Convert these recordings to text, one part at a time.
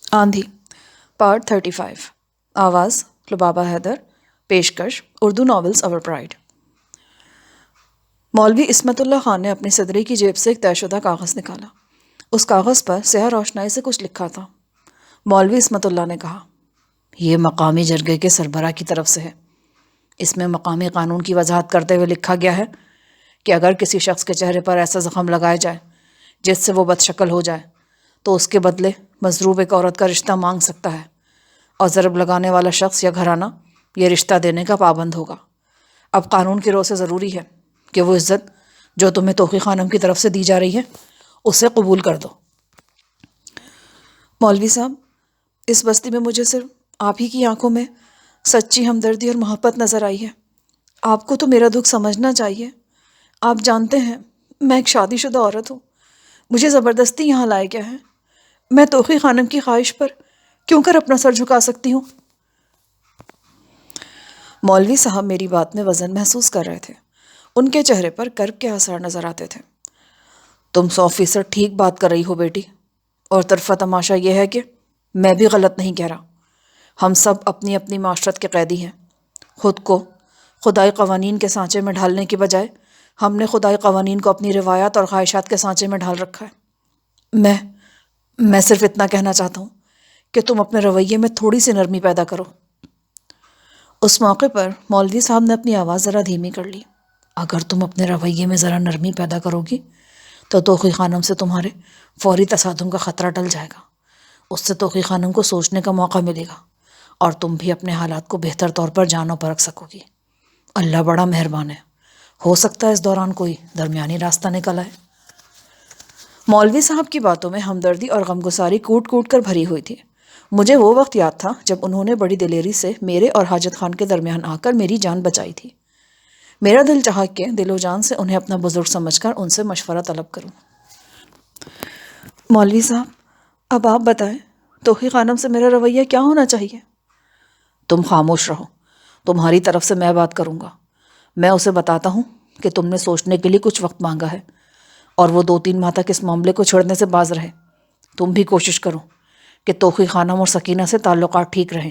آندھی پارٹ 35 آواز لبابہ حیدر پیشکش اردو ناولز اور پرائڈ۔ مولوی عصمت اللہ خان نے اپنی صدری کی جیب سے ایک طے شدہ کاغذ نکالا۔ اس کاغذ پر سیاہ روشنائی سے کچھ لکھا تھا۔ مولوی عصمت اللہ نے کہا، یہ مقامی جرگے کے سربراہ کی طرف سے ہے۔ اس میں مقامی قانون کی وضاحت کرتے ہوئے لکھا گیا ہے کہ اگر کسی شخص کے چہرے پر ایسا زخم لگایا جائے جس سے وہ بد شکل ہو جائے تو اس کے بدلے مضروب ایک عورت کا رشتہ مانگ سکتا ہے، اور ضرب لگانے والا شخص یا گھرانہ یہ رشتہ دینے کا پابند ہوگا۔ اب قانون کی رو سے ضروری ہے کہ وہ عزت جو تمہیں توقی خانم کی طرف سے دی جا رہی ہے اسے قبول کر دو۔ مولوی صاحب، اس بستی میں مجھے صرف آپ ہی کی آنکھوں میں سچی ہمدردی اور محبت نظر آئی ہے۔ آپ کو تو میرا دکھ سمجھنا چاہیے۔ آپ جانتے ہیں میں ایک شادی شدہ عورت ہوں، مجھے زبردستی یہاں لائے گیا ہے۔ میں توقی خانم کی خواہش پر کیوں کر اپنا سر جھکا سکتی ہوں؟ مولوی صاحب میری بات میں وزن محسوس کر رہے تھے۔ ان کے چہرے پر کرب کے آثار نظر آتے تھے۔ تم 100% ٹھیک بات کر رہی ہو بیٹی، اور طرفہ تماشا یہ ہے کہ میں بھی غلط نہیں کہہ رہا۔ ہم سب اپنی اپنی معاشرت کے قیدی ہیں۔ خود کو خدائی قوانین کے سانچے میں ڈھالنے کی بجائے ہم نے خدائی قوانین کو اپنی روایات اور خواہشات کے سانچے میں ڈھال رکھا ہے۔ میں صرف اتنا کہنا چاہتا ہوں کہ تم اپنے رویے میں تھوڑی سی نرمی پیدا کرو۔ اس موقع پر مولوی صاحب نے اپنی آواز ذرا دھیمی کر لی۔ اگر تم اپنے رویے میں ذرا نرمی پیدا کرو گی تو توقی خانم سے تمہارے فوری تصادم کا خطرہ ٹل جائے گا۔ اس سے توقی خانم کو سوچنے کا موقع ملے گا اور تم بھی اپنے حالات کو بہتر طور پر جان و پرکھ سکو گی۔ اللہ بڑا مہربان ہے، ہو سکتا ہے اس دوران کوئی درمیانی راستہ نکل آئے۔ مولوی صاحب کی باتوں میں ہمدردی اور غمگساری کوٹ کوٹ کر بھری ہوئی تھی۔ مجھے وہ وقت یاد تھا جب انہوں نے بڑی دلیری سے میرے اور حاجت خان کے درمیان آ کر میری جان بچائی تھی۔ میرا دل چاہا کہ دل و جان سے انہیں اپنا بزرگ سمجھ کر ان سے مشورہ طلب کروں۔ مولوی صاحب، اب آپ بتائیں، توقی خانم سے میرا رویہ کیا ہونا چاہیے؟ تم خاموش رہو، تمہاری طرف سے میں بات کروں گا۔ میں اسے بتاتا ہوں کہ تم نے سوچنے کے لیے کچھ وقت مانگا ہے اور وہ 2-3 ماہ تک اس معاملے کو چھڑنے سے باز رہے۔ تم بھی کوشش کرو کہ توقی خانم اور سکینہ سے تعلقات ٹھیک رہیں۔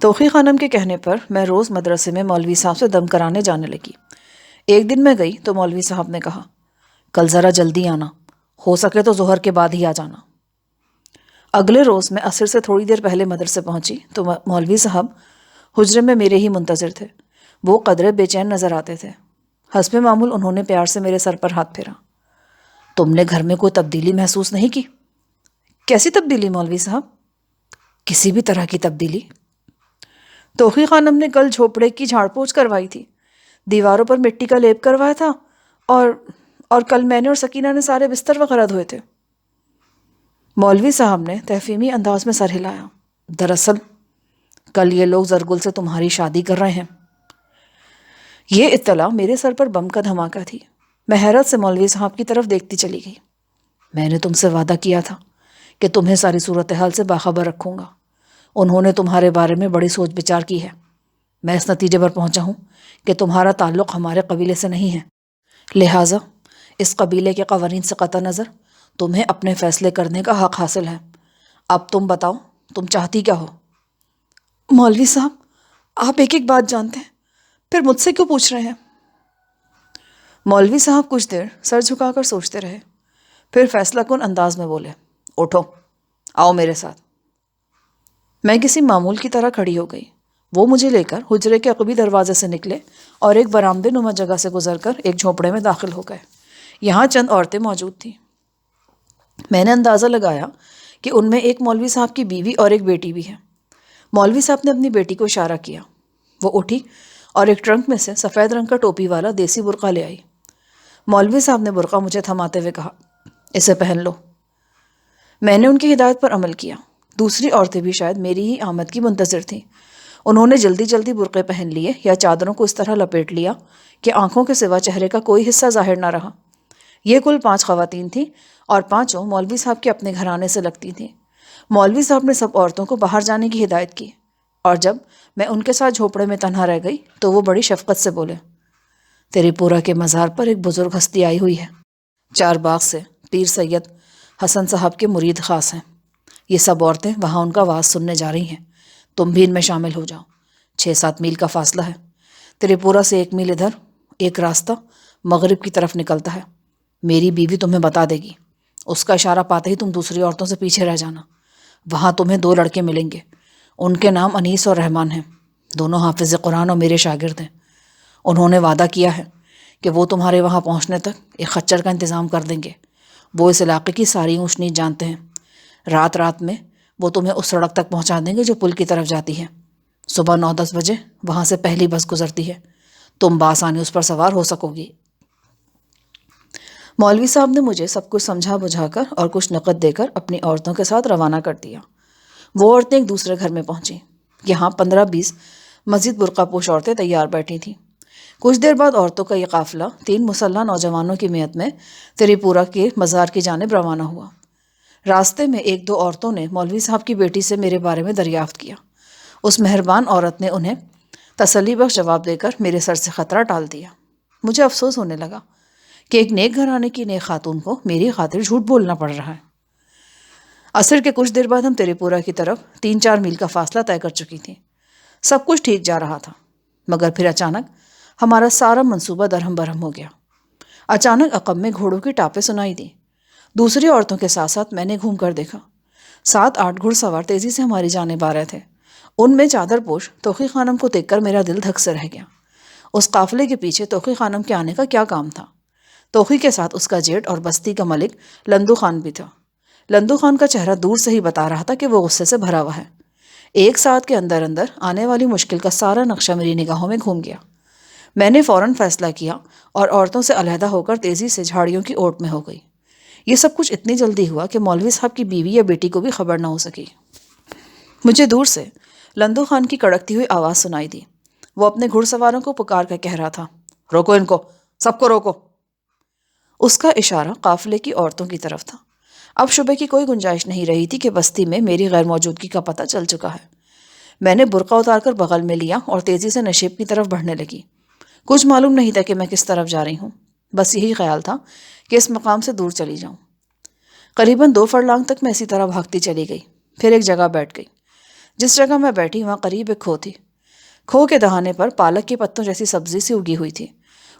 توقی خانم کے کہنے پر میں روز مدرسے میں مولوی صاحب سے دم کرانے جانے لگی۔ ایک دن میں گئی تو مولوی صاحب نے کہا، کل ذرا جلدی آنا، ہو سکے تو ظہر کے بعد ہی آ جانا۔ اگلے روز میں عصر سے تھوڑی دیر پہلے مدرسے پہنچی تو مولوی صاحب حجرے میں میرے ہی منتظر تھے۔ وہ قدرے بے چین نظر آتے تھے۔ حسب معمول انہوں نے پیار سے میرے سر پر ہاتھ پھیرا۔ تم نے گھر میں کوئی تبدیلی محسوس نہیں کی؟ کیسی تبدیلی مولوی صاحب؟ کسی بھی طرح کی تبدیلی؟ توقی خانم نے کل جھوپڑے کی جھاڑ پوچھ کروائی تھی، دیواروں پر مٹی کا لیپ کروایا تھا، اور کل میں نے اور سکینہ نے سارے بستر وغیرہ دھوئے تھے۔ مولوی صاحب نے تفہیمی انداز میں سر ہلایا۔ دراصل کل یہ لوگ زرگل سے تمہاری شادی کر رہے ہیں۔ یہ اطلاع میرے سر پر بم کا دھماکہ تھی۔ میں حیرت سے مولوی صاحب کی طرف دیکھتی چلی گئی۔ میں نے تم سے وعدہ کیا تھا کہ تمہیں ساری صورتحال سے باخبر رکھوں گا۔ انہوں نے تمہارے بارے میں بڑی سوچ بچار کی ہے۔ میں اس نتیجے پر پہنچا ہوں کہ تمہارا تعلق ہمارے قبیلے سے نہیں ہے، لہٰذا اس قبیلے کے قوانین سے قطع نظر تمہیں اپنے فیصلے کرنے کا حق حاصل ہے۔ اب تم بتاؤ، تم چاہتی کیا ہو؟ مولوی صاحب، آپ ایک ایک بات جانتے ہیں، پھر مجھ سے کیوں پوچھ رہے ہیں؟ مولوی صاحب کچھ دیر سر جھکا کر سوچتے رہے، پھر فیصلہ کن انداز میں بولے، اٹھو، آؤ میرے ساتھ۔ میں کسی معمول کی طرح کھڑی ہو گئی۔ وہ مجھے لے کر حجرے کے عقبی دروازے سے نکلے اور ایک برآمدے نما جگہ سے گزر کر ایک جھونپڑے میں داخل ہو گئے۔ یہاں چند عورتیں موجود تھیں۔ میں نے اندازہ لگایا کہ ان میں ایک مولوی صاحب کی بیوی اور ایک بیٹی بھی ہے۔ مولوی صاحب نے اپنی بیٹی کو اشارہ کیا۔ وہ اٹھی اور ایک ٹرنک میں سے سفید رنگ کا ٹوپی والا دیسی برقع لے آئی۔ مولوی صاحب نے برقع مجھے تھماتے ہوئے کہا، اسے پہن لو۔ میں نے ان کی ہدایت پر عمل کیا۔ دوسری عورتیں بھی شاید میری ہی آمد کی منتظر تھیں۔ انہوں نے جلدی جلدی برقعے پہن لیے یا چادروں کو اس طرح لپیٹ لیا کہ آنکھوں کے سوا چہرے کا کوئی حصہ ظاہر نہ رہا۔ یہ کل 5 خواتین تھیں اور 5 مولوی صاحب کے اپنے گھرانے سے لگتی تھیں۔ مولوی صاحب نے سب عورتوں کو باہر جانے کی ہدایت کی، اور جب میں ان کے ساتھ جھوپڑے میں تنہا رہ گئی تو وہ بڑی شفقت سے بولے، تیری پورا کے مزار پر ایک بزرگ ہستی آئی ہوئی ہے۔ چار باغ سے پیر سید حسن صاحب کے مرید خاص ہیں. یہ سب عورتیں وہاں ان کا واز سننے جا رہی ہیں. تم بھی ان میں شامل ہو جاؤ. 6-7 میل کا فاصلہ ہے. تریپورہ سے 1 میل ادھر ایک راستہ مغرب کی طرف نکلتا ہے. میری بیوی تمہیں بتا دے گی. اس کا اشارہ پاتے ہی تم دوسری عورتوں سے پیچھے رہ جانا. وہاں تمہیں 2 لڑکے ملیں گے. ان کے نام انیس اور رحمان ہیں. دونوں حافظ قرآن اور میرے شاگرد ہیں. انہوں نے وعدہ کیا ہے کہ وہ تمہارے وہاں پہنچنے تک ایک خچر کا انتظام کر دیں گے. وہ اس علاقے کی ساری اونچ نیچ جانتے ہیں. رات رات میں وہ تمہیں اس سڑک تک پہنچا دیں گے جو پل کی طرف جاتی ہے. صبح 9-10 بجے وہاں سے پہلی بس گزرتی ہے. تم بآسانی اس پر سوار ہو سکو گی. مولوی صاحب نے مجھے سب کچھ سمجھا بجھا کر اور کچھ نقد دے کر اپنی عورتوں کے ساتھ روانہ کر دیا. وہ عورتیں ایک دوسرے گھر میں پہنچیں. یہاں 15-20 مزید برقع پوش عورتیں تیار بیٹھی تھیں. کچھ دیر بعد عورتوں کا یہ قافلہ 3 مسلح نوجوانوں کی میت میں تریپورہ کے مزار کی جانب روانہ ہوا. راستے میں 1-2 عورتوں نے مولوی صاحب کی بیٹی سے میرے بارے میں دریافت کیا. اس مہربان عورت نے انہیں تسلی بخش جواب دے کر میرے سر سے خطرہ ٹال دیا. مجھے افسوس ہونے لگا کہ ایک نیک گھرانے کی نیک خاتون کو میری خاطر جھوٹ بولنا پڑ رہا ہے. عصر کے کچھ دیر بعد ہم تریپورہ کی طرف 3-4 میل کا فاصلہ طے کر چکی تھیں. سب کچھ ٹھیک جا رہا تھا مگر پھر اچانک ہمارا سارا منصوبہ درہم برہم ہو گیا. اچانک عقب میں گھوڑوں کی ٹاپیں سنائی دیں. دوسری عورتوں کے ساتھ ساتھ میں نے گھوم کر دیکھا. 7-8 گھڑ سوار تیزی سے ہماری جانب آ رہے تھے. ان میں چادر پوش توقی خانم کو دیکھ کر میرا دل دھک سے رہ گیا. اس قافلے کے پیچھے توقی خانم کے آنے کا کیا کام تھا؟ توقی کے ساتھ اس کا جیٹ اور بستی کا ملک لندو خان بھی تھا. لندو خان کا چہرہ دور سے ہی بتا رہا تھا کہ وہ غصے سے بھرا ہوا ہے. ایک ساتھ کے اندر اندر آنے والی مشکل کا سارا نقشہ میری نگاہوں میں گھوم گیا. میں نے فوراً فیصلہ کیا اور عورتوں سے علیحدہ ہو کر تیزی سے جھاڑیوں کی اوٹ میں ہو گئی. یہ سب کچھ اتنی جلدی ہوا کہ مولوی صاحب کی بیوی یا بیٹی کو بھی خبر نہ ہو سکی. مجھے دور سے لندو خان کی کڑکتی ہوئی آواز سنائی دی. وہ اپنے گھڑ سواروں کو پکار کر کہہ رہا تھا، روکو ان کو، سب کو روکو. اس کا اشارہ قافلے کی عورتوں کی طرف تھا. اب شبے کی کوئی گنجائش نہیں رہی تھی کہ بستی میں میری غیر موجودگی کا پتہ چل چکا ہے. میں نے برقع اتار کر بغل میں لیا اور تیزی سے نشیب کی طرف بڑھنے لگی. کچھ معلوم نہیں تھا کہ میں کس طرف جا رہی ہوں. بس یہی خیال تھا کہ اس مقام سے دور چلی جاؤں. قریباً 2 فرلانگ تک میں اسی طرح بھاگتی چلی گئی. پھر ایک جگہ بیٹھ گئی. جس جگہ میں بیٹھی وہاں قریب ایک کھو تھی. کھو کے دہانے پر پالک کے پتوں جیسی سبزی سی اگی ہوئی تھی.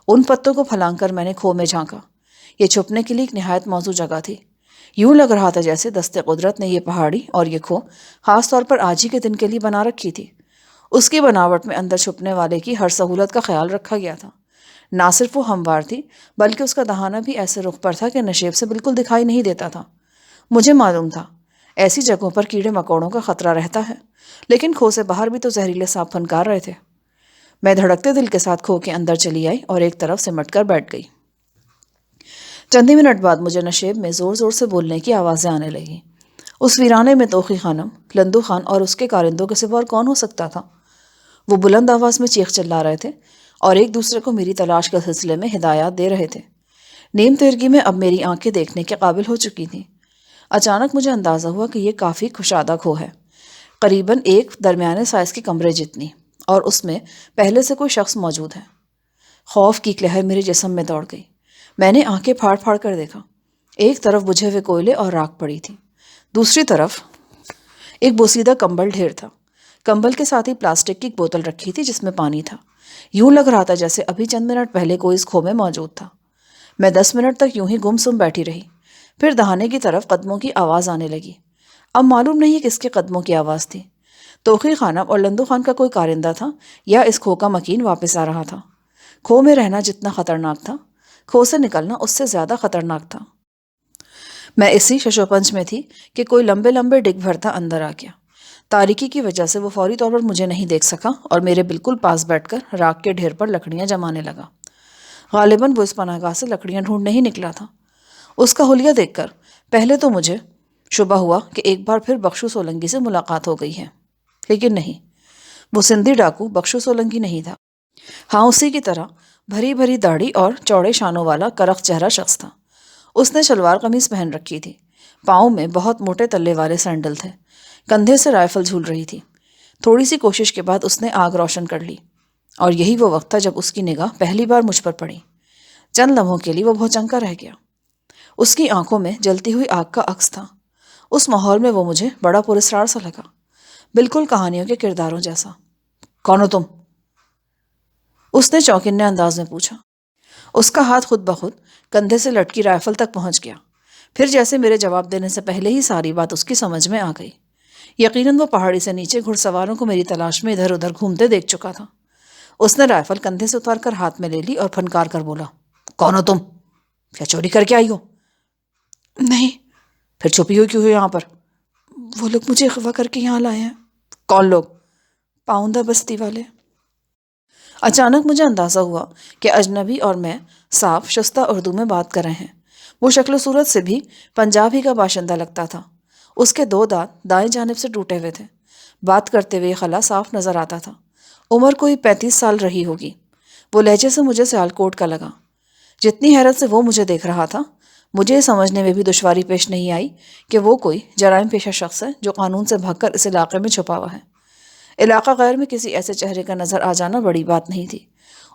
ان پتوں کو پھلانگ کر میں نے کھو میں جھانکا. یہ چھپنے کے لیے ایک نہایت موزوں جگہ تھی. یوں لگ رہا تھا جیسے دست قدرت نے یہ پہاڑی اور یہ کھو خاص طور پر آج ہی کے دن کے لیے بنا رکھی تھی. اس کی بناوٹ میں اندر چھپنے والے کی ہر سہولت کا خیال رکھا گیا تھا. نہ صرف وہ ہموار تھی بلکہ اس کا دہانہ بھی ایسے رخ پر تھا کہ نشیب سے بالکل دکھائی نہیں دیتا تھا. مجھے معلوم تھا ایسی جگہوں پر کیڑے مکوڑوں کا خطرہ رہتا ہے، لیکن کھو سے باہر بھی تو زہریلے سانپ پھنکار رہے تھے. میں دھڑکتے دل کے ساتھ کھو کے اندر چلی آئی اور ایک طرف سمٹ کر بیٹھ گئی. چند منٹ بعد مجھے نشیب میں زور زور سے بولنے کی آوازیں آنے لگیں. اس ویرانے میں توقی خانم، لندو خان اور اس کے کارندوں کے سوا اور کون ہو سکتا تھا؟ وہ بلند آواز میں چیخ چلا رہے تھے اور ایک دوسرے کو میری تلاش کے سلسلے میں ہدایات دے رہے تھے. نیم تیرگی میں اب میری آنکھیں دیکھنے کے قابل ہو چکی تھیں. اچانک مجھے اندازہ ہوا کہ یہ کافی کشادہ کھو ہے، قریباً ایک درمیانے سائز کے کمرے جتنی، اور اس میں پہلے سے کوئی شخص موجود ہے. خوف کی ایک لہر میرے جسم میں دوڑ گئی. میں نے آنکھیں پھاڑ پھاڑ کر دیکھا. ایک طرف بجھے ہوئے کوئلے اور راکھ پڑی تھی، دوسری طرف ایک بوسیدہ کمبل ڈھیر تھا. کمبل کے ساتھ ہی پلاسٹک کی ایک بوتل رکھی تھی جس میں پانی تھا. یوں لگ رہا تھا جیسے ابھی چند منٹ پہلے کوئی اس کھو میں موجود تھا. میں 10 منٹ تک یوں ہی گم سم بیٹھی رہی. پھر دہانے کی طرف قدموں کی آواز آنے لگی. اب معلوم نہیں کس کے قدموں کی آواز تھی. توقی خانم اور لندو خان کا کوئی کارندہ تھا یا اس کھو کا مکین واپس آ رہا تھا. کھو میں رہنا جتنا خطرناک تھا، کھو سے نکلنا اس سے زیادہ خطرناک تھا. میں اسی ششوپنج میں تھی کہ کوئی لمبے لمبے ڈگ بھرتا اندر آ گیا. تاریکی کی وجہ سے وہ فوری طور پر مجھے نہیں دیکھ سکا اور میرے بالکل پاس بیٹھ کر راکھ کے ڈھیر پر لکڑیاں جمانے لگا. غالباً وہ اس پناہ گاہ سے لکڑیاں ڈھونڈ نہیں نکلا تھا. اس کا حلیہ دیکھ کر پہلے تو مجھے شبہ ہوا کہ ایک بار پھر بخشو سولنگی سے ملاقات ہو گئی ہے، لیکن نہیں، وہ سندھی ڈاکو بخشو سولنگی نہیں تھا. ہاں، اسی کی طرح بھری بھری داڑھی اور چوڑے شانوں والا کرخت چہرہ شخص تھا. اس نے شلوار قمیص پہن رکھی تھی. پاؤں میں بہت موٹے تلے والے سینڈل تھے. کندھے سے رائفل جھول رہی تھی. تھوڑی سی کوشش کے بعد اس نے آگ روشن کر لی اور یہی وہ وقت تھا جب اس کی نگاہ پہلی بار مجھ پر پڑی. چند لمحوں کے لیے وہ بھوچنکا رہ گیا. اس کی آنکھوں میں جلتی ہوئی آگ کا عکس تھا۔ اس ماحول میں وہ مجھے بڑا پراسرار سا لگا، بالکل کہانیوں کے کرداروں جیسا۔ کون ہو تم؟ اس نے چوکنے انداز میں پوچھا۔ اس کا ہاتھ خود بخود کندھے سے لٹکی رائفل تک پہنچ گیا۔ پھر جیسے میرے جواب دینے سے پہلے ہی ساری بات اس کی سمجھ میں آ گئی۔ یقیناً وہ پہاڑی سے نیچے گھڑ سواروں کو میری تلاش میں ادھر ادھر گھومتے دیکھ چکا تھا۔ اس نے رائفل کندھے سے اتار کر ہاتھ میں لے لی اور پھنکار کر بولا، کون ہو تم؟ کیا چوری کر کے آئی ہو؟ نہیں۔ پھر چھپی ہوئی کیوں ہو یہاں پر؟ وہ لوگ مجھے اغوا کر کے یہاں لائے ہیں۔ کون لوگ؟ پاؤندہ بستی والے۔ اچانک مجھے اندازہ ہوا کہ اجنبی اور میں صاف شستہ اردو میں بات کر رہے ہیں۔ وہ شکل و صورت سے بھی پنجاب ہی کا باشندہ لگتا تھا۔ اس کے 2 دانت دائیں جانب سے ٹوٹے ہوئے تھے۔ بات کرتے ہوئے خلا صاف نظر آتا تھا۔ عمر کوئی 35 سال رہی ہوگی۔ وہ لہجے سے مجھے سیالکوٹ کا لگا۔ جتنی حیرت سے وہ مجھے دیکھ رہا تھا، مجھے یہ سمجھنے میں بھی دشواری پیش نہیں آئی کہ وہ کوئی جرائم پیشہ شخص ہے جو قانون سے بھگ کر اس علاقے میں چھپا ہوا ہے۔ علاقہ غیر میں کسی ایسے چہرے کا نظر آ جانا بڑی بات نہیں تھی۔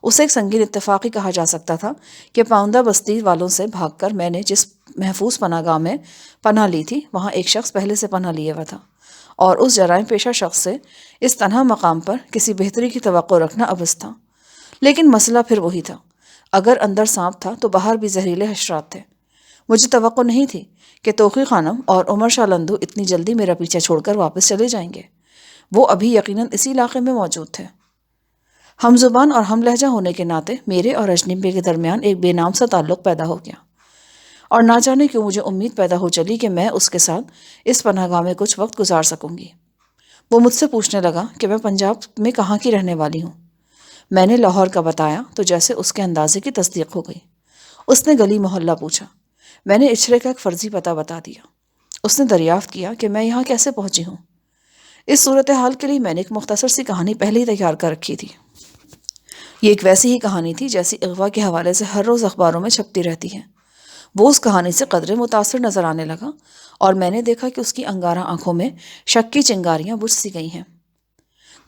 اسے ایک سنگین اتفاق ہی کہا جا سکتا تھا کہ پاؤندہ بستی والوں سے بھاگ کر میں نے جس محفوظ پناہ گاہ میں پناہ لی تھی، وہاں ایک شخص پہلے سے پناہ لیے ہوا تھا، اور اس جرائم پیشہ شخص سے اس تنہا مقام پر کسی بہتری کی توقع رکھنا ابس تھا۔ لیکن مسئلہ پھر وہی تھا، اگر اندر سانپ تھا تو باہر بھی زہریلے حشرات تھے۔ مجھے توقع نہیں تھی کہ توقی خانم اور عمر شاہ لندو اتنی جلدی میرا پیچھا چھوڑ کر واپس چلے جائیں گے۔ وہ ابھی یقیناً اسی علاقے میں موجود تھے۔ ہم زبان اور ہم لہجہ ہونے کے ناطے میرے اور اجنبی کے درمیان ایک بے نام سا تعلق پیدا ہو گیا، اور نہ جانے کیوں مجھے امید پیدا ہو چلی کہ میں اس کے ساتھ اس پناہ گاہ میں کچھ وقت گزار سکوں گی۔ وہ مجھ سے پوچھنے لگا کہ میں پنجاب میں کہاں کی رہنے والی ہوں۔ میں نے لاہور کا بتایا تو جیسے اس کے اندازے کی تصدیق ہو گئی۔ اس نے گلی محلہ پوچھا۔ میں نے اچھرے کا ایک فرضی پتہ بتا دیا۔ اس نے دریافت کیا کہ میں یہاں کیسے پہنچی ہوں۔ اس صورتحال کے لیے میں نے ایک مختصر سی کہانی پہلے ہی تیار کر رکھی تھی۔ یہ ایک ویسی ہی کہانی تھی جیسی اغوا کے حوالے سے ہر روز اخباروں میں چھپتی رہتی ہے۔ وہ اس کہانی سے قدرے متاثر نظر آنے لگا، اور میں نے دیکھا کہ اس کی انگارہ آنکھوں میں شک کی چنگاریاں بجھ سی گئی ہیں۔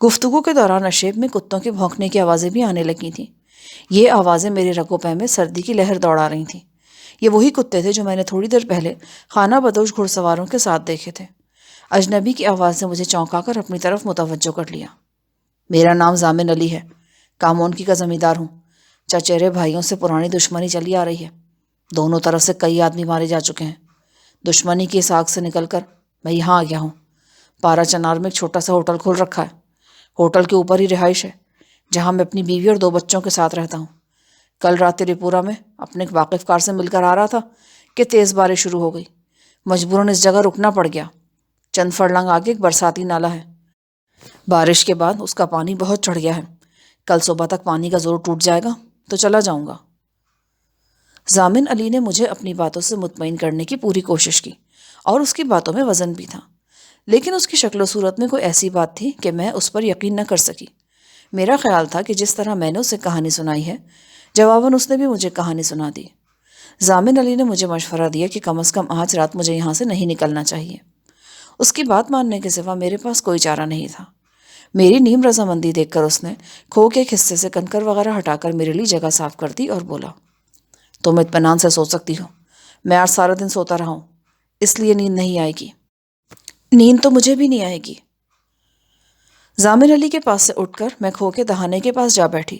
گفتگو کے دوران نشیب میں کتوں کے بھونکنے کی آوازیں بھی آنے لگی تھیں۔ یہ آوازیں میرے رگو پے میں سردی کی لہر دوڑا رہی تھیں۔ یہ وہی کتے تھے جو میں نے تھوڑی دیر پہلے خانہ بدوش گھڑ سواروں کے ساتھ دیکھے تھے۔ اجنبی کی آواز نے مجھے چونکا کر اپنی طرف متوجہ کر لیا۔ میرا نام ضامن علی ہے، کامونکی کا زمیندار ہوں۔ چچیرے بھائیوں سے پرانی دشمنی چلی آ رہی ہے۔ دونوں طرف سے کئی آدمی مارے جا چکے ہیں۔ دشمنی کی اس آگ سے نکل کر میں یہاں آ گیا ہوں۔ پارا چنار میں ایک چھوٹا سا ہوٹل کھول رکھا ہے۔ ہوٹل کے اوپر ہی رہائش ہے، جہاں میں اپنی بیوی اور 2 بچوں کے ساتھ رہتا ہوں۔ کل رات تری پورہ میں اپنے ایک واقف کار سے مل کر آ رہا تھا کہ تیز بارش شروع ہو گئی۔ مجبوراً اس جگہ رکنا پڑ گیا۔ چند فرلنگ آگے ایک برساتی نالہ ہے۔ بارش کے بعد اس کا پانی بہت چڑھ گیا ہے۔ کل صبح تک پانی کا زور ٹوٹ جائے گا تو چلا جاؤں گا۔ ضامن علی نے مجھے اپنی باتوں سے مطمئن کرنے کی پوری کوشش کی، اور اس کی باتوں میں وزن بھی تھا، لیکن اس کی شکل و صورت میں کوئی ایسی بات تھی کہ میں اس پر یقین نہ کر سکی۔ میرا خیال تھا کہ جس طرح میں نے اسے کہانی سنائی ہے، جواباً اس نے بھی مجھے کہانی سنا دی۔ ضامن علی نے مجھے مشورہ دیا کہ کم از کم آج رات مجھے یہاں سے نہیں نکلنا چاہیے۔ اس کی بات ماننے کے سوا میرے پاس کوئی چارہ نہیں تھا۔ میری نیم رضامندی دیکھ کر اس نے کھو کے ایک حصے سے کنکر وغیرہ ہٹا کر میرے لیے جگہ صاف کر دی اور بولا، تم اطمینان سے سو سکتی ہو۔ میں آج سارا دن سوتا رہا ہوں، اس لیے نیند نہیں آئے گی۔ نیند تو مجھے بھی نہیں آئے گی۔ ضامن علی کے پاس سے اٹھ کر میں کھو کے دہانے کے پاس جا بیٹھی۔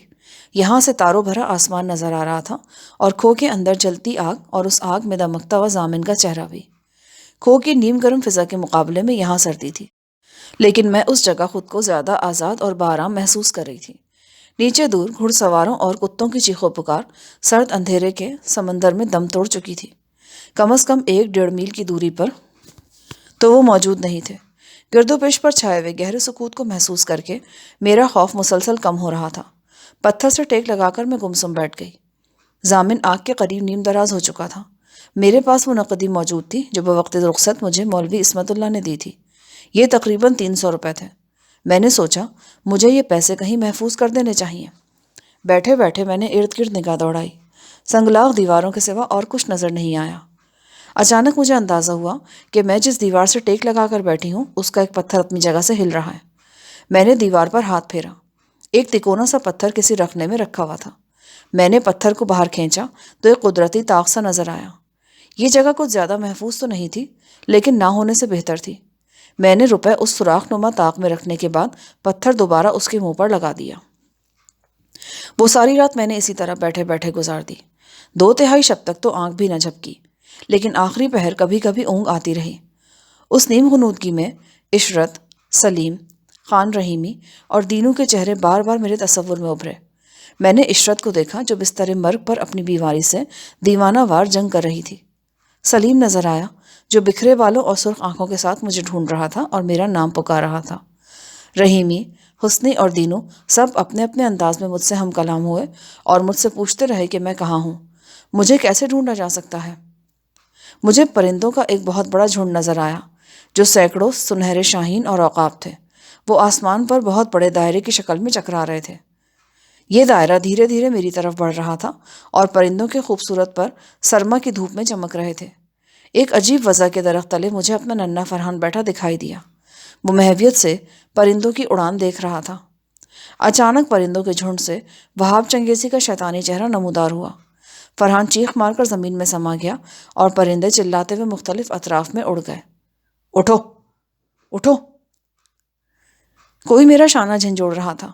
یہاں سے تاروں بھرا آسمان نظر آ رہا تھا، اور کھو کے اندر جلتی آگ اور اس آگ میں دمکتا ہوا ضامن کا چہرہ بھی۔ کھو کی نیم گرم فضا کے مقابلے میں یہاں سردی تھی، لیکن میں اس جگہ خود کو زیادہ آزاد اور بآرام محسوس کر رہی تھی۔ نیچے دور گھڑ سواروں اور کتوں کی چیخو پکار سرد اندھیرے کے سمندر میں دم توڑ چکی تھی۔ کم از کم 1-1.5 میل کی دوری پر تو وہ موجود نہیں تھے۔ گرد و پیش پر چھائے ہوئے گہرے سکوت کو محسوس کر کے میرا خوف مسلسل کم ہو رہا تھا۔ پتھر سے ٹیک لگا کر میں گمسم بیٹھ گئی۔ ضامن آگ کے قریب نیم دراز ہو چکا تھا۔ میرے پاس وہ نقدی موجود تھی جو بوقت رخصت مجھے مولوی عصمت اللہ نے دی تھی۔ یہ تقریباً 300 روپے تھے۔ میں نے سوچا مجھے یہ پیسے کہیں محفوظ کر دینے چاہیے۔ بیٹھے بیٹھے میں نے ارد گرد نگاہ دوڑائی۔ سنگلاخ دیواروں کے سوا اور کچھ نظر نہیں آیا۔ اچانک مجھے اندازہ ہوا کہ میں جس دیوار سے ٹیک لگا کر بیٹھی ہوں، اس کا ایک پتھر اپنی جگہ سے ہل رہا ہے۔ میں نے دیوار پر ہاتھ پھیرا۔ ایک تکونا سا پتھر کسی رکھنے میں رکھا ہوا تھا۔ میں نے پتھر کو باہر کھینچا تو ایک قدرتی طاق سا نظر آیا۔ یہ جگہ کچھ زیادہ محفوظ تو نہیں تھی، لیکن نہ ہونے سے بہتر تھی۔ میں نے روپے اس سوراخ نما طاق میں رکھنے کے بعد پتھر دوبارہ اس کے منہ پر لگا دیا۔ وہ ساری رات میں نے اسی طرح بیٹھے بیٹھے گزار دی۔ 2/3 شب تک تو آنکھ بھی نہ جھپکی، لیکن آخری پہر کبھی کبھی اونگ آتی رہی۔ اس نیم غنودگی میں عشرت، سلیم، خان رحیمی اور دینو کے چہرے بار بار میرے تصور میں ابھرے۔ میں نے عشرت کو دیکھا جو بستر مرگ پر اپنی بیماری سے دیوانہ وار جنگ کر رہی تھی۔ سلیم نظر آیا جو بکھرے بالوں اور سرخ آنکھوں کے ساتھ مجھے ڈھونڈ رہا تھا اور میرا نام پکار رہا تھا۔ رحیمی، حسنی اور دینو سب اپنے اپنے انداز میں مجھ سے ہم کلام ہوئے اور مجھ سے پوچھتے رہے کہ میں کہاں ہوں، مجھے کیسے ڈھونڈا جا سکتا ہے۔ مجھے پرندوں کا ایک بہت بڑا جھنڈ نظر آیا جو سینکڑوں سنہرے شاہین اور عقاب تھے۔ وہ آسمان پر بہت بڑے دائرے کی شکل میں چکرا رہے تھے۔ یہ دائرہ دھیرے دھیرے میری طرف بڑھ رہا تھا اور پرندوں کے خوبصورت پر سرما کی دھوپ میں چمک رہے تھے۔ ایک عجیب وضع کے درخت تلے مجھے اپنا ننھا فرحان بیٹھا دکھائی دیا۔ وہ محویت سے پرندوں کی اڑان دیکھ رہا تھا۔ اچانک پرندوں کے جھنڈ سے وہاب چنگیزی کا شیطانی چہرہ نمودار ہوا۔ فرحان چیخ مار کر زمین میں سما گیا اور پرندے چلاتے ہوئے مختلف اطراف میں اڑ گئے۔ اٹھو اٹھو! کوئی میرا شانہ جھنجھوڑ رہا تھا۔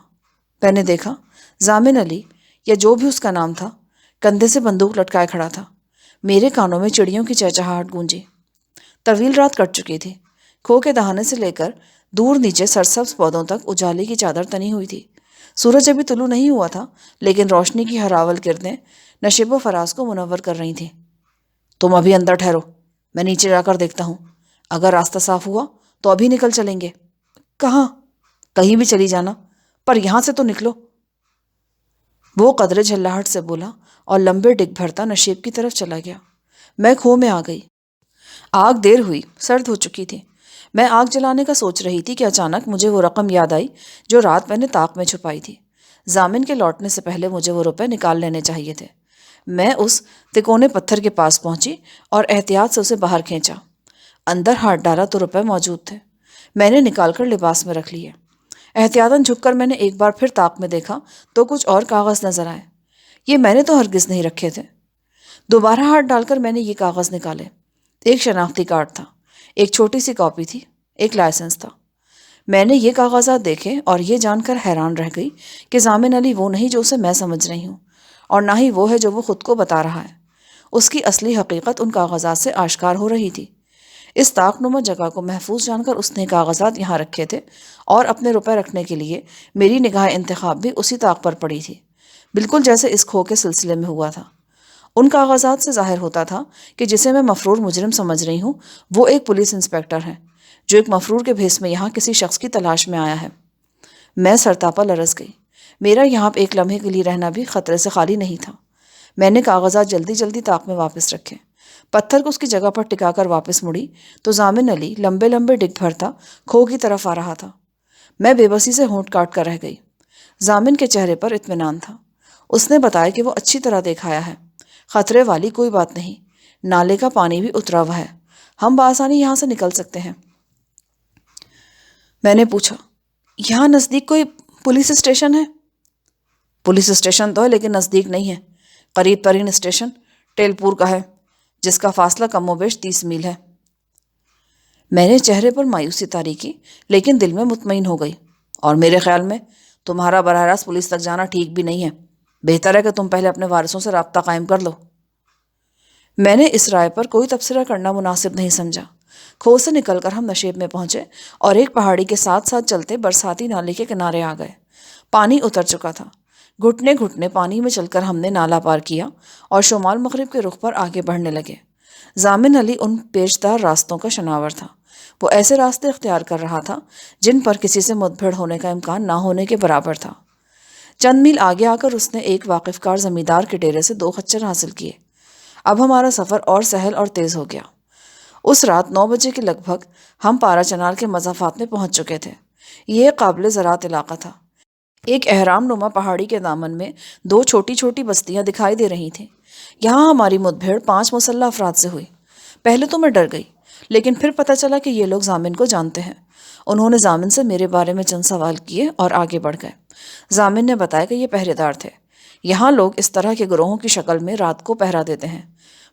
میں نے دیکھا ضامن علی، یا جو بھی اس کا نام تھا، کندھے سے بندوق لٹکائے کھڑا تھا۔ میرے کانوں میں چڑیوں کی چہچہاہٹ گونجی۔ طویل رات کٹ چکی تھی۔ کھو کے دہانے سے لے کر دور نیچے سرسبز پودوں تک اجالے کی چادر تنی ہوئی تھی۔ سورج ابھی طلوع نہیں ہوا تھا، لیکن روشنی کی ہراول کرنیں نشیب و فراز کو منور کر رہی تھیں۔ تم ابھی اندر ٹھہرو، میں نیچے جا کر دیکھتا ہوں۔ اگر راستہ صاف ہوا تو ابھی نکل چلیں گے۔ کہاں؟ کہیں بھی چلی جانا، پر یہاں سے تو نکلو۔ وہ قدرے جھلاہٹ سے بولا اور لمبے ڈگ بھرتا نشیب کی طرف چلا گیا۔ میں کھو میں آ گئی۔ آگ دیر ہوئی، سرد ہو چکی تھی۔ میں آگ جلانے کا سوچ رہی تھی کہ اچانک مجھے وہ رقم یاد آئی جو رات میں نے طاق میں چھپائی تھی۔ ضامن کے لوٹنے سے پہلے مجھے وہ روپے نکال لینے چاہیے تھے۔ میں اس تکونے پتھر کے پاس پہنچی اور احتیاط سے اسے باہر کھینچا۔ اندر ہاتھ ڈالا تو روپے موجود تھے۔ میں نے نکال کر لباس میں رکھ لیے۔ احتیاطاً جھک کر میں نے ایک بار پھر طاق میں دیکھا تو کچھ اور کاغذ نظر آئے۔ یہ میں نے تو ہرگز نہیں رکھے تھے۔ دوبارہ ہاتھ ڈال کر میں نے یہ کاغذ نکالے۔ ایک شناختی کارڈ تھا، ایک چھوٹی سی کاپی تھی، ایک لائسنس تھا۔ میں نے یہ کاغذات دیکھے اور یہ جان کر حیران رہ گئی کہ ضامن علی وہ نہیں جو اسے میں سمجھ رہی ہوں، اور نہ ہی وہ ہے جو وہ خود کو بتا رہا ہے۔ اس کی اصلی حقیقت ان کاغذات سے آشکار ہو رہی تھی۔ اس طاق نما جگہ کو محفوظ جان کر اس نے کاغذات یہاں رکھے تھے اور اپنے روپے رکھنے کے لیے میری نگاہ انتخاب بھی اسی طاق پر پڑی تھی، بالکل جیسے اس کھو کے سلسلے میں ہوا تھا۔ ان کاغذات سے ظاہر ہوتا تھا کہ جسے میں مفرور مجرم سمجھ رہی ہوں وہ ایک پولیس انسپکٹر ہے جو ایک مفرور کے بھیس میں یہاں کسی شخص کی تلاش میں آیا ہے۔ میں سرتاپا لرز گئی۔ میرا یہاں ایک لمحے کے لیے رہنا بھی خطرے سے خالی نہیں تھا۔ میں نے کاغذات جلدی جلدی طاق میں واپس رکھے، پتھر کو اس کی جگہ پر ٹکا کر واپس مڑی تو ضامن علی لمبے لمبے ڈگ بھرتا کھو کی طرف آ رہا تھا۔ میں بے بسی سے ہونٹ کاٹ کر رہ گئی۔ ضامن کے چہرے پر اطمینان تھا۔ اس نے بتایا کہ وہ اچھی طرح دیکھ آیا ہے، خطرے والی کوئی بات نہیں، نالے کا پانی بھی اترا ہوا ہے، ہم بآسانی یہاں سے نکل سکتے ہیں۔ میں نے پوچھا، یہاں نزدیک کوئی پولیس اسٹیشن ہے؟ پولیس اسٹیشن تو ہے لیکن نزدیک نہیں ہے۔ قریب ترین اسٹیشن ٹیل پور کا ہے، جس کا فاصلہ کم و بیش 30 میل ہے۔ میں نے چہرے پر مایوسی طاری کی، لیکن دل میں مطمئن ہو گئی۔ اور میرے خیال میں تمہارا براہ راست پولیس تک جانا ٹھیک بھی نہیں ہے، بہتر ہے کہ تم پہلے اپنے وارثوں سے رابطہ قائم کر لو۔ میں نے اس رائے پر کوئی تبصرہ کرنا مناسب نہیں سمجھا۔ کھو سے نکل کر ہم نشیب میں پہنچے اور ایک پہاڑی کے ساتھ ساتھ چلتے برساتی نالے کے کنارے آ گئے۔ پانی اتر چکا تھا۔ گھٹنے گھٹنے پانی میں چل کر ہم نے نالا پار کیا اور شمال مغرب کے رخ پر آگے بڑھنے لگے۔ ضامن علی ان پیچدار راستوں کا شناور تھا۔ وہ ایسے راستے اختیار کر رہا تھا جن پر کسی سے مدبھیڑ ہونے کا امکان نہ ہونے کے برابر تھا۔ چند میل آگے آ کر اس نے ایک واقف کار زمیندار کے ڈیرے سے 2 خچر حاصل کیے۔ اب ہمارا سفر اور سہل اور تیز ہو گیا۔ اس رات 9 بجے کے لگ بھگ ہم پارا چنار کے مضافات میں پہنچ چکے تھے۔ یہ قابل زراعت علاقہ تھا۔ ایک اہرام نما پہاڑی کے دامن میں 2 چھوٹی چھوٹی بستیاں دکھائی دے رہی تھیں۔ یہاں ہماری مدبھیڑ 5 مسلح افراد سے ہوئی۔ پہلے تو میں ڈر گئی، لیکن پھر پتہ چلا کہ یہ لوگ ضامن کو جانتے ہیں۔ انہوں نے ضامن سے میرے بارے میں چند سوال کیے اور آگے بڑھ گئے۔ ضامن نے بتایا کہ یہ پہرے دار تھے۔ یہاں لوگ اس طرح کے گروہوں کی شکل میں رات کو پہرا دیتے ہیں۔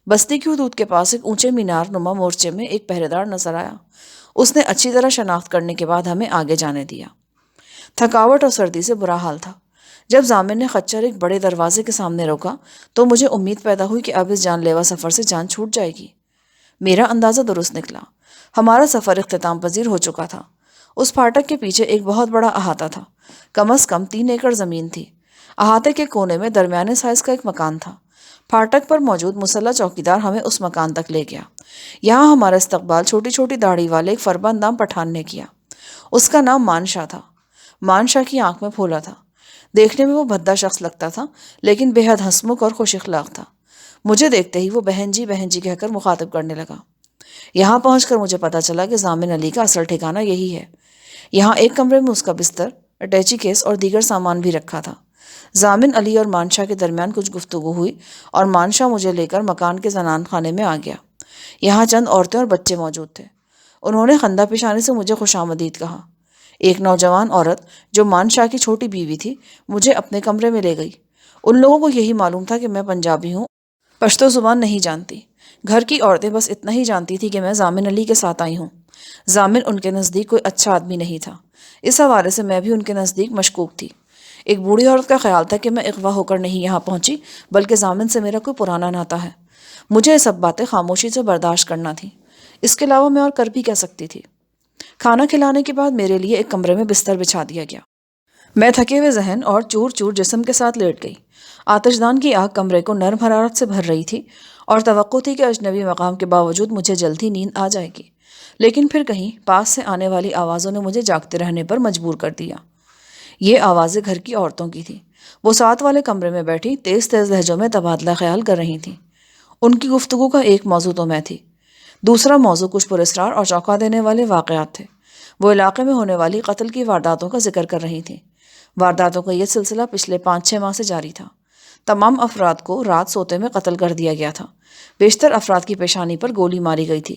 بستی کی حدود کے پاس ایک اونچے مینار نما مورچے میں ایک پہرے دار نظر آیا۔ اس نے اچھی طرح شناخت کرنے کے بعد ہمیں آگے جانے دیا۔ تھکاوٹ اور سردی سے برا حال تھا۔ جب ضامن نے خچر ایک بڑے دروازے کے سامنے روکا تو مجھے امید پیدا ہوئی کہ اب اس جان لیوا سفر سے جان چھوٹ جائے گی۔ میرا اندازہ درست نکلا۔ ہمارا سفر اختتام پذیر ہو چکا تھا۔ اس پھاٹک کے پیچھے ایک بہت بڑا احاطہ تھا۔ کم از کم 3 ایکڑ زمین تھی۔ احاطے کے کونے میں درمیانے سائز کا ایک مکان تھا۔ پھاٹک پر موجود مسلح چوکیدار ہمیں اس مکان تک لے گیا۔ یہاں ہمارا استقبال چھوٹی چھوٹی داڑھی والے ایک فربا اندام پٹھان نے کیا۔ اس کا نام مان شاہ تھا۔ مان شاہ کی آنکھ میں پھولا تھا۔ دیکھنے میں وہ بھدا شخص لگتا تھا لیکن بے حد ہنسمکھ اور خوش اخلاق تھا۔ مجھے دیکھتے ہی وہ بہن جی کہہ کر مخاطب کرنے لگا۔ یہاں پہنچ کر مجھے پتا چلا کہ ضامن علی کا اصل ٹھکانہ یہی ہے۔ یہاں ایک کمرے میں اس کا بستر، اٹیچی کیس اور دیگر سامان بھی رکھا تھا۔ ضامن علی اور مان شاہ کے درمیان کچھ گفتگو ہوئی اور مان شاہ مجھے لے کر مکان کے زنان خانے میں آ گیا۔ یہاں چند عورتیں اور بچے موجود تھے۔ انہوں نے خندہ پیشانی سے مجھے خوش آمدید کہا۔ ایک نوجوان عورت جو مان شاہ کی چھوٹی بیوی تھی مجھے اپنے کمرے میں لے گئی۔ ان لوگوں کو یہی معلوم تھا کہ میں پنجابی ہوں، پشتو زبان نہیں جانتی۔ گھر کی عورتیں بس اتنا ہی جانتی تھی کہ میں ضامن علی کے ساتھ آئی ہوں۔ ضامن ان کے نزدیک کوئی اچھا آدمی نہیں تھا۔ اس حوالے سے میں بھی ان کے نزدیک مشکوک تھی۔ ایک بوڑھی عورت کا خیال تھا کہ میں اغوا ہو کر نہیں یہاں پہنچی بلکہ ضامن سے میرا کوئی پرانا ناتا ہے۔ مجھے یہ سب باتیں خاموشی سے برداشت کرنا تھی۔ اس کے علاوہ میں اور کر بھی کہہ سکتی تھی۔ کھانا کھلانے کے بعد میرے لیے ایک کمرے میں بستر بچھا دیا گیا۔ میں تھکے ہوئے ذہن اور چور چور جسم کے ساتھ لیٹ گئی۔ آتش دان کی آگ کمرے کو نرم حرارت سے بھر رہی تھی اور توقع تھی کہ اجنبی مقام کے باوجود مجھے جلد ہی نیند آ جائے گی، لیکن پھر کہیں پاس سے آنے والی آوازوں نے مجھے جاگتے رہنے پر مجبور کر دیا۔ یہ آوازیں گھر کی عورتوں کی تھیں۔ وہ ساتھ والے کمرے میں بیٹھی تیز تیز لہجوں میں تبادلہ خیال کر رہی تھیں۔ ان کی گفتگو کا ایک موضوع تو میں تھی، دوسرا موضوع کچھ پراسرار اور چونکا دینے والے واقعات تھے۔ وہ علاقے میں ہونے والی قتل کی وارداتوں کا ذکر کر رہی تھیں۔ وارداتوں کا یہ سلسلہ پچھلے 5-6 ماہ سے جاری تھا۔ تمام افراد کو رات سوتے میں قتل کر دیا گیا تھا۔ بیشتر افراد کی پیشانی پر گولی ماری گئی تھی۔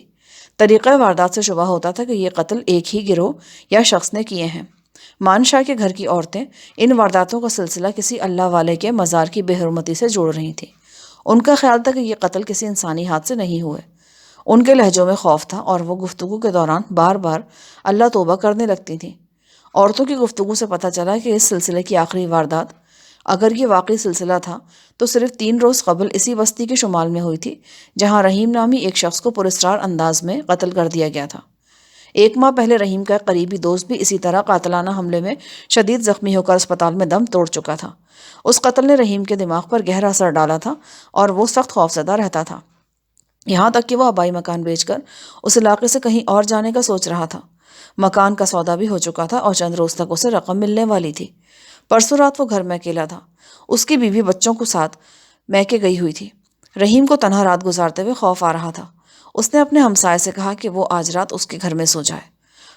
طریقہ واردات سے شبہ ہوتا تھا کہ یہ قتل ایک ہی گروہ یا شخص نے کیے ہیں۔ مان شاہ کے گھر کی عورتیں ان وارداتوں کا سلسلہ کسی اللہ والے کے مزار کی بے حرمتی سے جوڑ رہی تھیں۔ ان کا خیال تھا کہ یہ قتل کسی انسانی ہاتھ سے نہیں ہوئے۔ ان کے لہجوں میں خوف تھا اور وہ گفتگو کے دوران بار بار اللہ توبہ کرنے لگتی تھیں۔ عورتوں کی گفتگو سے پتہ چلا کہ اس سلسلے کی آخری واردات، اگر یہ واقعی سلسلہ تھا، تو صرف 3 روز قبل اسی بستی کے شمال میں ہوئی تھی جہاں رحیم نامی ایک شخص کو پراسرار انداز میں قتل کر دیا گیا تھا۔ 1 ماہ پہلے رحیم کا ایک قریبی دوست بھی اسی طرح قاتلانہ حملے میں شدید زخمی ہو کر اسپتال میں دم توڑ چکا تھا۔ اس قتل نے رحیم کے دماغ پر گہرا اثر ڈالا تھا اور وہ سخت خوفزدہ رہتا تھا، یہاں تک کہ وہ آبائی مکان بیچ کر اس علاقے سے کہیں اور جانے کا سوچ رہا تھا۔ مکان کا سودا بھی ہو چکا تھا اور چند روز تک اسے رقم ملنے والی تھی۔ پرسوں رات وہ گھر میں اکیلا تھا۔ اس کی بیوی بچوں کو ساتھ میکے گئی ہوئی تھی۔ رحیم کو تنہا رات گزارتے ہوئے خوف آ رہا تھا۔ اس نے اپنے ہمسائے سے کہا کہ وہ آج رات اس کے گھر میں سو جائے۔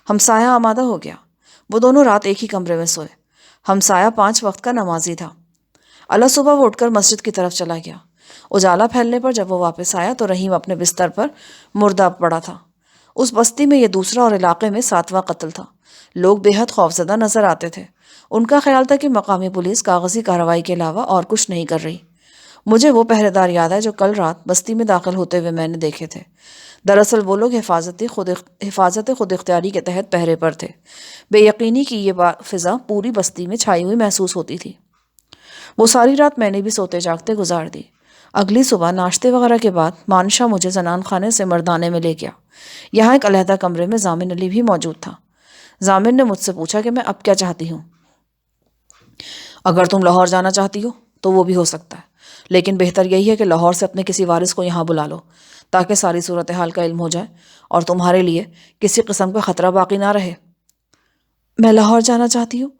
ہمسایہ آمادہ ہو گیا۔ وہ دونوں رات ایک ہی کمرے میں سوئے۔ ہمسایہ 5 وقت کا نمازی تھا۔ اللہ صبح وہ اٹھ کر مسجد کی طرف چلا گیا۔ اجالا پھیلنے پر جب وہ واپس آیا تو رحیم اپنے بستر پر مردہ پڑا تھا۔ اس بستی میں یہ دوسرا اور علاقے میں 7واں قتل تھا۔ لوگ بے حد خوفزدہ نظر آتے تھے۔ ان کا خیال تھا کہ مقامی پولیس کاغذی کارروائی کے علاوہ اور کچھ نہیں کر رہی۔ مجھے وہ پہرے دار یاد ہے جو کل رات بستی میں داخل ہوتے ہوئے میں نے دیکھے تھے۔ دراصل وہ لوگ حفاظت خود اختیاری کے تحت پہرے پر تھے۔ بے یقینی کی یہ فضا پوری بستی میں چھائی ہوئی محسوس ہوتی تھی۔ وہ ساری رات میں نے بھی سوتے جاگتے گزار دی۔ اگلی صبح ناشتے وغیرہ کے بعد مانشاہ مجھے زنان خانے سے مردانے میں لے گیا۔ یہاں ایک علیحدہ کمرے میں ضامن علی بھی موجود تھا۔ ضامن نے مجھ سے پوچھا کہ میں اب کیا چاہتی ہوں۔ اگر تم لاہور جانا چاہتی ہو تو وہ بھی ہو سکتا ہے، لیکن بہتر یہی ہے کہ لاہور سے اپنے کسی وارث کو یہاں بلا لو تاکہ ساری صورتحال کا علم ہو جائے اور تمہارے لیے کسی قسم کا خطرہ باقی نہ رہے۔ میں لاہور جانا چاہتی ہوں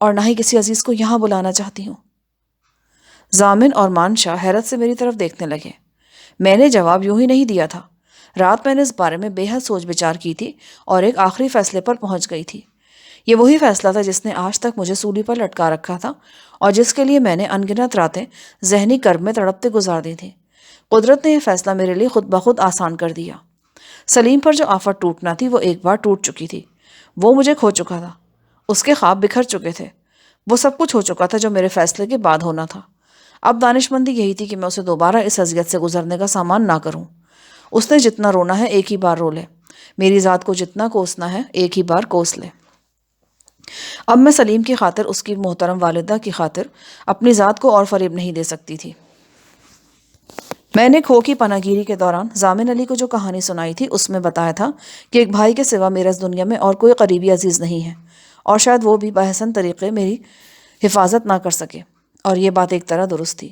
اور نہ ہی کسی عزیز کو یہاں بلانا چاہتی ہوں۔ ضامن اور مانشاہ حیرت سے میری طرف دیکھنے لگے۔ میں نے جواب یوں ہی نہیں دیا تھا۔ رات میں نے اس بارے میں بے حد سوچ بچار کی تھی اور ایک آخری فیصلے پر پہنچ گئی تھی۔ یہ وہی فیصلہ تھا جس نے آج تک مجھے سولی پر لٹکا رکھا تھا اور جس کے لیے میں نے انگنت راتیں ذہنی کرب میں تڑپتے گزار دی تھیں۔ قدرت نے یہ فیصلہ میرے لیے خود بخود آسان کر دیا۔ سلیم پر جو آفت ٹوٹنا تھی وہ ایک بار ٹوٹ چکی تھی۔ وہ مجھے کھو چکا تھا۔ اس کے خواب بکھر چکے تھے۔ وہ سب کچھ ہو چکا تھا جو میرے فیصلے کے بعد ہونا تھا۔ اب دانشمندی یہی تھی کہ میں اسے دوبارہ اس اذیت سے گزرنے کا سامان نہ کروں۔ اس نے جتنا رونا ہے ایک ہی بار رو لے، میری ذات کو جتنا کوسنا ہے ایک ہی بار کوس لے۔ اب میں سلیم کی خاطر، اس کی محترم والدہ کی خاطر اپنی ذات کو اور فریب نہیں دے سکتی تھی۔ میں نے کھو کی پناہ گیری کے دوران ضامن علی کو جو کہانی سنائی تھی اس میں بتایا تھا کہ ایک بھائی کے سوا میرا اس دنیا میں اور کوئی قریبی عزیز نہیں ہے، اور شاید وہ بھی بحسن طریقے میری حفاظت نہ کر سکے، اور یہ بات ایک طرح درست تھی۔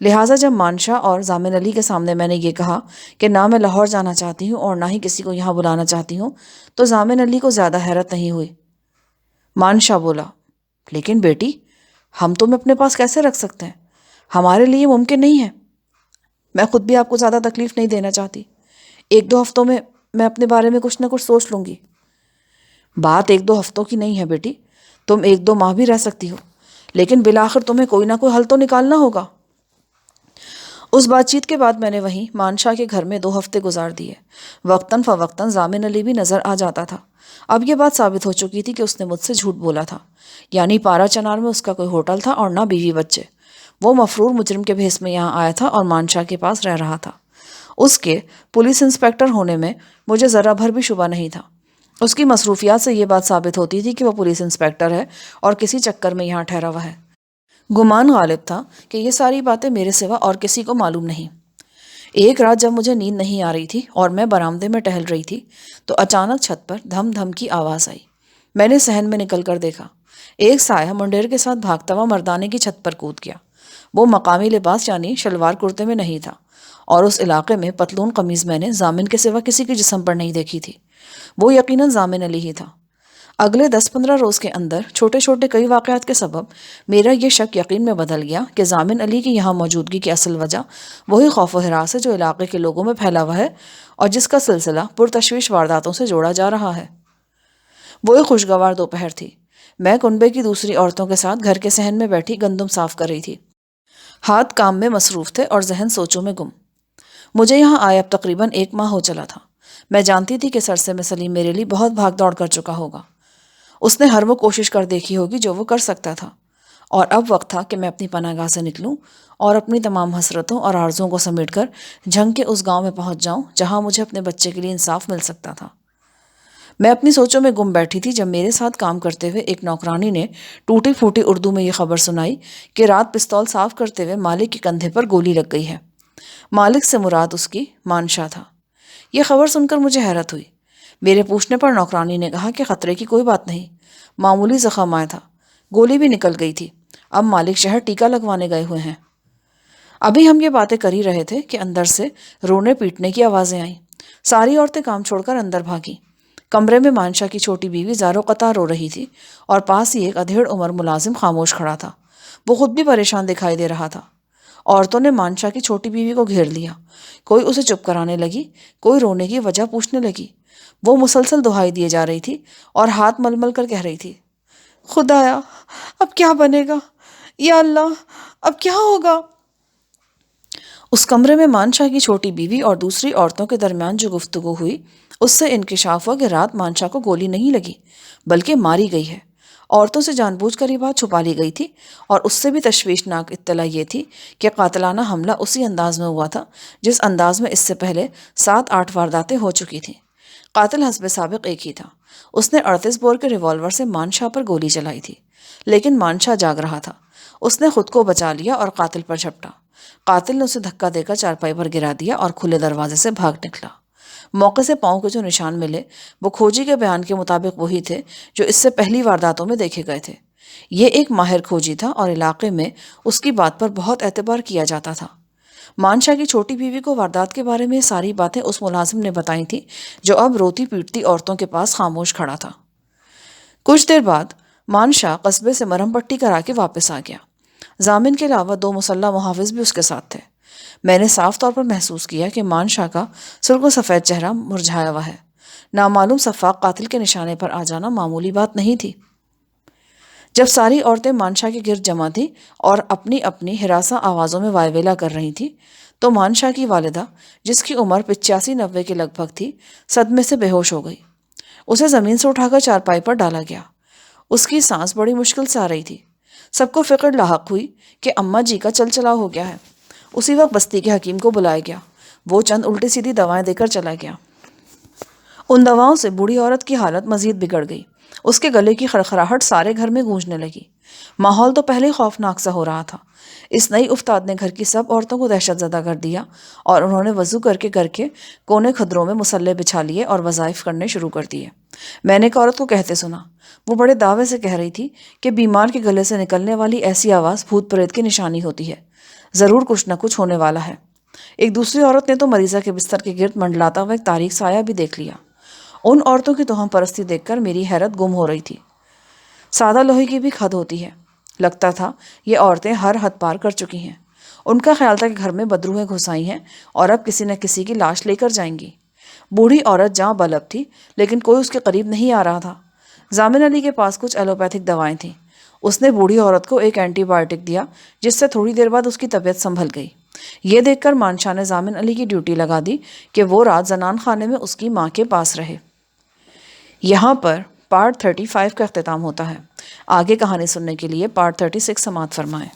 لہٰذا جب مانشا اور ضامن علی کے سامنے میں نے یہ کہا کہ نہ میں لاہور جانا چاہتی ہوں اور نہ ہی کسی کو یہاں بلانا چاہتی ہوں، تو ضامن علی کو زیادہ حیرت نہیں ہوئی۔ مانشا بولا، لیکن بیٹی، ہم تمہیں اپنے پاس کیسے رکھ سکتے ہیں؟ ہمارے لیے ممکن نہیں ہے۔ میں خود بھی آپ کو زیادہ تکلیف نہیں دینا چاہتی۔ ایک دو ہفتوں میں میں اپنے بارے میں کچھ نہ کچھ سوچ لوں گی۔ بات ایک دو ہفتوں کی نہیں ہے بیٹی، تم ایک دو ماہ بھی رہ سکتی ہو، لیکن بالآخر تمہیں کوئی نہ کوئی حل تو نکالنا ہوگا۔ اس بات چیت کے بعد میں نے وہیں مانشا کے گھر میں 2 ہفتے گزار دیے۔ وقتاً فوقتاً ضامن علی بھی نظر آ جاتا تھا۔ اب یہ بات ثابت ہو چکی تھی کہ اس نے مجھ سے جھوٹ بولا تھا، یعنی پارا چنار میں اس کا کوئی ہوٹل تھا اور نہ بیوی بچے۔ وہ مفرور مجرم کے بھیس میں یہاں آیا تھا اور مانشا کے پاس رہ رہا تھا۔ اس کے پولیس انسپکٹر ہونے میں مجھے ذرا بھر بھی شبہ نہیں تھا۔ اس کی مصروفیات سے یہ بات ثابت ہوتی تھی کہ وہ پولیس انسپکٹر ہے اور کسی چکر میں یہاں ٹھہرا ہوا ہے۔ گمان غالب تھا کہ یہ ساری باتیں میرے سوا اور کسی کو معلوم نہیں۔ ایک رات جب مجھے نیند نہیں آ رہی تھی اور میں برآمدے میں ٹہل رہی تھی تو اچانک چھت پر دھم دھم کی آواز آئی۔ میں نے صحن میں نکل کر دیکھا، ایک سایہ منڈیر کے ساتھ بھاگتا ہوا مردانے کی چھت پر کود گیا۔ وہ مقامی لباس یعنی شلوار کرتے میں نہیں تھا، اور اس علاقے میں پتلون قمیض میں نے ضامن کے سوا کسی کے جسم پر نہیں دیکھی تھی۔ وہ یقیناً ضامن علی ہی تھا۔ اگلے 10-15 روز کے اندر چھوٹے چھوٹے کئی واقعات کے سبب میرا یہ شک یقین میں بدل گیا کہ ضامن علی کی یہاں موجودگی کی اصل وجہ وہی خوف و ہراس ہے جو علاقے کے لوگوں میں پھیلا ہوا ہے اور جس کا سلسلہ پرتشویش وارداتوں سے جوڑا جا رہا ہے۔ وہ ایک خوشگوار دوپہر تھی۔ میں کنبے کی دوسری عورتوں کے ساتھ گھر کے صحن میں بیٹھی گندم صاف کر رہی تھی۔ ہاتھ کام میں مصروف تھے اور ذہن سوچوں میں گم۔ مجھے یہاں آئے اب تقریباً 1 ماہ ہو چلا تھا۔ میں جانتی تھی کہ سرسے میں سلیم میرے لیے بہت بھاگ دوڑ کر چکا ہوگا۔ اس نے ہر وہ کوشش کر دیکھی ہوگی جو وہ کر سکتا تھا، اور اب وقت تھا کہ میں اپنی پناہ گاہ سے نکلوں اور اپنی تمام حسرتوں اور آرزوؤں کو سمیٹ کر جھنگ کے اس گاؤں میں پہنچ جاؤں جہاں مجھے اپنے بچے کے لیے انصاف مل سکتا تھا۔ میں اپنی سوچوں میں گم بیٹھی تھی جب میرے ساتھ کام کرتے ہوئے ایک نوکرانی نے ٹوٹی پھوٹی اردو میں یہ خبر سنائی کہ رات پستول صاف کرتے ہوئے مالک کے کندھے پر گولی لگ گئی ہے۔ مالک سے مراد اس کی مانشا تھا۔ یہ خبر سن کر مجھے حیرت ہوئی۔ میرے پوچھنے پر نوکرانی نے کہا کہ خطرے کی کوئی بات نہیں، معمولی زخم آیا تھا، گولی بھی نکل گئی تھی، اب مالک شہر ٹیکہ لگوانے گئے ہوئے ہیں۔ ابھی ہم یہ باتیں کر ہی رہے تھے کہ اندر سے رونے پیٹنے کی آوازیں آئیں۔ ساری عورتیں کام چھوڑ کر اندر بھاگیں۔ کمرے میں مانشا کی چھوٹی بیوی زارو قطع رو رہی تھی اور پاس ہی ایک ادھیڑ عمر ملازم خاموش کھڑا تھا۔ وہ خود بھی پریشان دکھائی دے رہا تھا۔ عورتوں نے مانشا کی چھوٹی بیوی کو گھیر لیا، کوئی اسے چپ کرانے لگی، کوئی رونے کی وجہ پوچھنے لگی۔ وہ مسلسل دہائی دیے جا رہی تھی اور ہاتھ مل مل کر کہہ رہی تھی، خدایا اب کیا بنے گا، یا اللہ اب کیا ہوگا۔ اس کمرے میں مانشا کی چھوٹی بیوی اور دوسری عورتوں کے درمیان جو گفتگو ہوئی اس سے انکشاف ہوا کہ رات مانشا کو گولی نہیں لگی بلکہ ماری گئی ہے۔ عورتوں سے جان بوجھ کر یہ بات چھپا لی گئی تھی، اور اس سے بھی تشویشناک اطلاع یہ تھی کہ قاتلانہ حملہ اسی انداز میں ہوا تھا جس انداز میں اس سے پہلے 7-8 وارداتیں ہو چکی تھیں۔ قاتل حسب سابق ایک ہی تھا۔ اس نے 38 بور کے ریوالور سے مانشا پر گولی چلائی تھی، لیکن مانشا جاگ رہا تھا۔ اس نے خود کو بچا لیا اور قاتل پر جھپٹا۔ قاتل نے اسے دھکا دے کر چارپائی پر گرا دیا اور کھلے دروازے سے بھاگ نکلا۔ موقع سے پاؤں کے جو نشان ملے وہ کھوجی کے بیان کے مطابق وہی تھے جو اس سے پہلی وارداتوں میں دیکھے گئے تھے۔ یہ ایک ماہر کھوجی تھا اور علاقے میں اس کی بات پر بہت اعتبار کیا جاتا تھا۔ مانشا کی چھوٹی بیوی کو واردات کے بارے میں ساری باتیں اس ملازم نے بتائی تھیں جو اب روتی پیٹتی عورتوں کے پاس خاموش کھڑا تھا۔ کچھ دیر بعد مانشا قصبے سے مرہم پٹی کرا کے واپس آ گیا۔ ضامن کے علاوہ 2 مسلح محافظ بھی اس کے ساتھ تھے۔ میں نے صاف طور پر محسوس کیا کہ مانشا کا سرخ و سفید چہرہ مرجھایا ہوا ہے۔ نامعلوم سفاق قاتل کے نشانے پر آ جانا معمولی بات نہیں تھی۔ جب ساری عورتیں مانشا کے گرد جمع تھیں اور اپنی اپنی ہراساں آوازوں میں وائے ویلا کر رہی تھیں تو مانشا کی والدہ، جس کی عمر 85-90 کے لگ بھگ تھی، صدمے سے بے ہوش ہو گئی۔ اسے زمین سے اٹھا کر چارپائی پر ڈالا گیا۔ اس کی سانس بڑی مشکل سے آ رہی تھی۔ سب کو فکر لاحق ہوئی کہ اماں جی کا چلچلا ہو گیا ہے۔ اسی وقت بستی کے حکیم کو بلایا گیا۔ وہ چند الٹی سیدھی دوائیں دے کر چلا گیا۔ ان دواؤں سے بوڑھی عورت کی حالت مزید بگڑ گئی۔ اس کے گلے کی خڑخڑاہٹ سارے گھر میں گونجنے لگی۔ ماحول تو پہلے ہی خوفناک سا ہو رہا تھا۔ اس نئی افتاد نے گھر کی سب عورتوں کو دہشت زدہ کر دیا اور انہوں نے وضو کر کے گھر کے کونے کھدروں میں مسلح بچھا لیے اور وظائف کرنے شروع کر دیے۔ میں نے ایک عورت کو کہتے سنا، وہ بڑے دعوے سے کہہ رہی تھی کہ بیمار کے گلے سے نکلنے والی ایسی آواز بھوت پریت کی نشانی ہوتی ہے، ضرور کچھ نہ کچھ ہونے والا ہے۔ ایک دوسری عورت نے تو مریضہ کے بستر کے گرد منڈلاتا ہوا ایک تاریک سایہ بھی دیکھ لیا۔ ان عورتوں کی توہم پرستی دیکھ کر میری حیرت گم ہو رہی تھی۔ سادہ لوہے کی بھی کھد ہوتی ہے۔ لگتا تھا یہ عورتیں ہر حد پار کر چکی ہیں۔ ان کا خیال تھا کہ گھر میں بدروہیں گھس آئی ہیں اور اب کسی نہ کسی کی لاش لے کر جائیں گی۔ بوڑھی عورت جاں بلب تھی لیکن کوئی اس کے قریب نہیں آ رہا تھا۔ ضامن علی کے پاس کچھ ایلوپیتھک دوائیں تھیں۔ اس نے بوڑھی عورت کو ایک اینٹی بایوٹک دیا جس سے تھوڑی دیر بعد اس کی طبیعت سنبھل گئی۔ یہ دیکھ کر مانشاہ نے ضامن علی کی ڈیوٹی لگا دی کہ وہ رات زنان خانے میں اس کی ماں کے پاس رہے۔ یہاں پر پارٹ 35 کا اختتام ہوتا ہے۔ آگے کہانی سننے کے لیے پارٹ 36 سماعت فرمائیں۔